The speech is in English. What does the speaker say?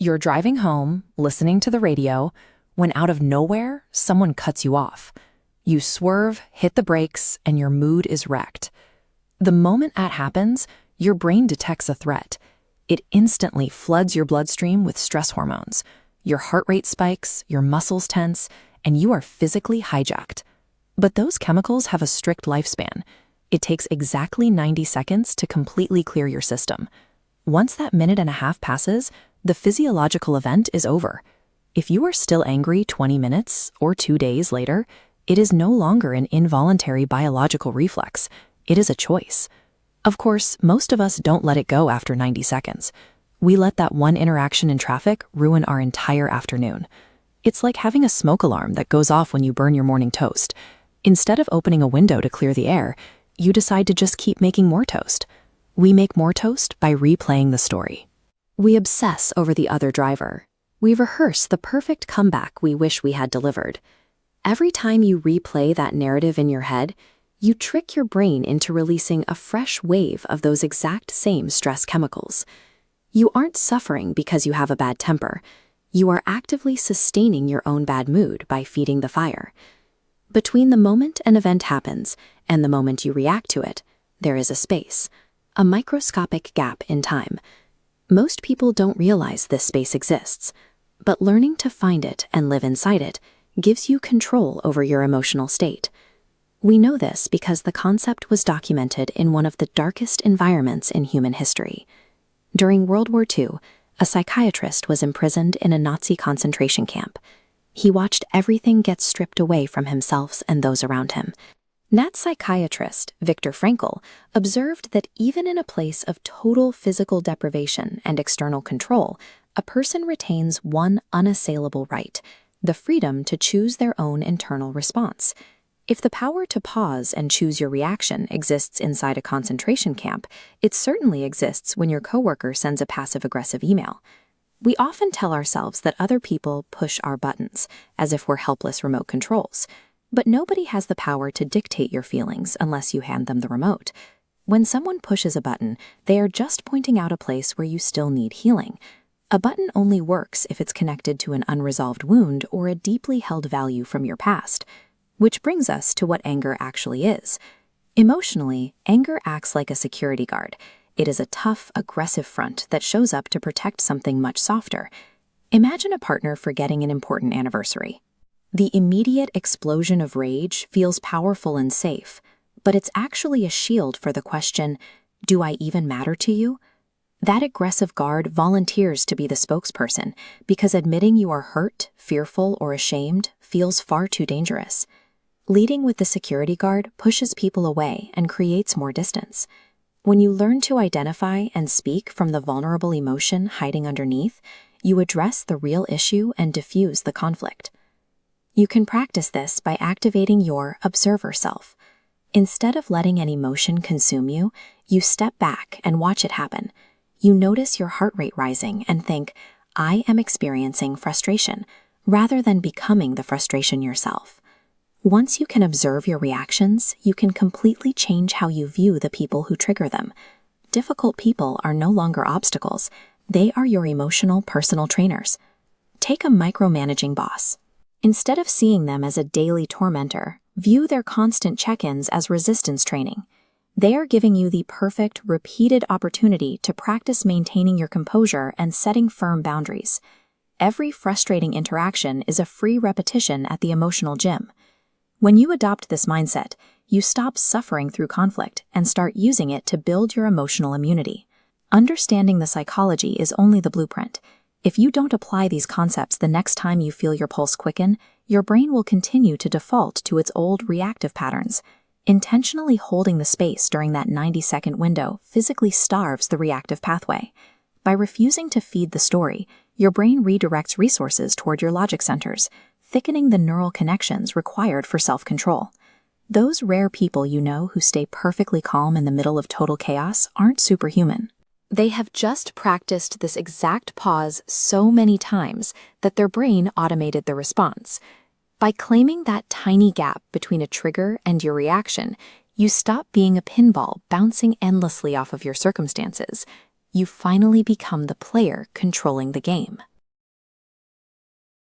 You're driving home, listening to the radio, when out of nowhere, someone cuts you off. You swerve, hit the brakes, and your mood is wrecked. The moment that happens, your brain detects a threat. It instantly floods your bloodstream with stress hormones. Your heart rate spikes, your muscles tense, and you are physically hijacked. But those chemicals have a strict lifespan. It takes exactly 90 seconds to completely clear your system. Once that minute and a half passes, the physiological event is over. If you are still angry 20 minutes or 2 days later, it is no longer an involuntary biological reflex. It is a choice. Of course, most of us don't let it go after 90 seconds. We let that one interaction in traffic ruin our entire afternoon. It's like having a smoke alarm that goes off when you burn your morning toast. Instead of opening a window to clear the air, you decide to just keep making more toast. We make more toast by replaying the story. We obsess over the other driver. We rehearse the perfect comeback we wish we had delivered. Every time you replay that narrative in your head, you trick your brain into releasing a fresh wave of those exact same stress chemicals. You aren't suffering because you have a bad temper. You are actively sustaining your own bad mood by feeding the fire. Between the moment an event happens and the moment you react to it, there is a space, a microscopic gap in time. Most people don't realize this space exists, but learning to find it and live inside it gives you control over your emotional state. We know this because the concept was documented in one of the darkest environments in human history. During World War II, a psychiatrist was imprisoned in a Nazi concentration camp. He watched everything get stripped away from himself and those around him. That psychiatrist, Viktor Frankl, observed that even in a place of total physical deprivation and external control, a person retains one unassailable right, the freedom to choose their own internal response. If the power to pause and choose your reaction exists inside a concentration camp, it certainly exists when your coworker sends a passive-aggressive email. We often tell ourselves that other people push our buttons, as if we're helpless remote controls. But nobody has the power to dictate your feelings unless you hand them the remote. When someone pushes a button, they are just pointing out a place where you still need healing. A button only works if it's connected to an unresolved wound or a deeply held value from your past. Which brings us to what anger actually is. Emotionally, anger acts like a security guard. It is a tough, aggressive front that shows up to protect something much softer. Imagine a partner forgetting an important anniversary. The immediate explosion of rage feels powerful and safe, but it's actually a shield for the question, do I even matter to you? That aggressive guard volunteers to be the spokesperson because admitting you are hurt, fearful, or ashamed feels far too dangerous. Leading with the security guard pushes people away and creates more distance. When you learn to identify and speak from the vulnerable emotion hiding underneath, you address the real issue and diffuse the conflict. You can practice this by activating your observer self. Instead of letting an emotion consume you, you step back and watch it happen. You notice your heart rate rising and think, I am experiencing frustration, rather than becoming the frustration yourself. Once you can observe your reactions, you can completely change how you view the people who trigger them. Difficult people are no longer obstacles. They are your emotional personal trainers. Take a micromanaging boss. Instead of seeing them as a daily tormentor, view their constant check-ins as resistance training. They are giving you the perfect, repeated opportunity to practice maintaining your composure and setting firm boundaries. Every frustrating interaction is a free repetition at the emotional gym. When you adopt this mindset, you stop suffering through conflict and start using it to build your emotional immunity. Understanding the psychology is only the blueprint. If you don't apply these concepts the next time you feel your pulse quicken, your brain will continue to default to its old reactive patterns. Intentionally holding the space during that 90-second window physically starves the reactive pathway. By refusing to feed the story, your brain redirects resources toward your logic centers, thickening the neural connections required for self-control. Those rare people you know who stay perfectly calm in the middle of total chaos aren't superhuman. They have just practiced this exact pause so many times that their brain automated the response. By claiming that tiny gap between a trigger and your reaction, you stop being a pinball bouncing endlessly off of your circumstances. You finally become the player controlling the game.